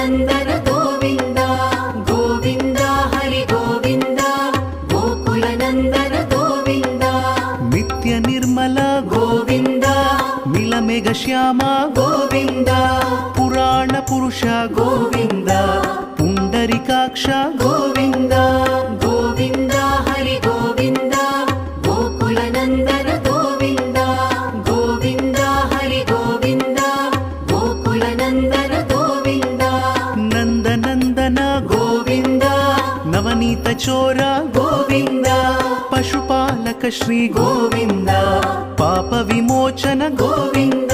गोकुलनन्दन गोविन्द गोविन्द हरि गोविन्द गोकुलनन्दन गोविन्द नित्य निर्मल गोविन्द नीलमेघ श्याम गोविन्द पुराण पुरुष गोविन्द पुण्डरीकाक्ष गोविन्द गोविन्द हरि गोविन्द गोकुलनन्दन गोविन्द गोविन्द हरि गोविन्द गोकुलनन्दन गोविन्द नन्दनन्दन गोविन्द नवनीत चोर गोविन्द पशुपालक श्री गोविन्द पाप विमोचन गोविन्द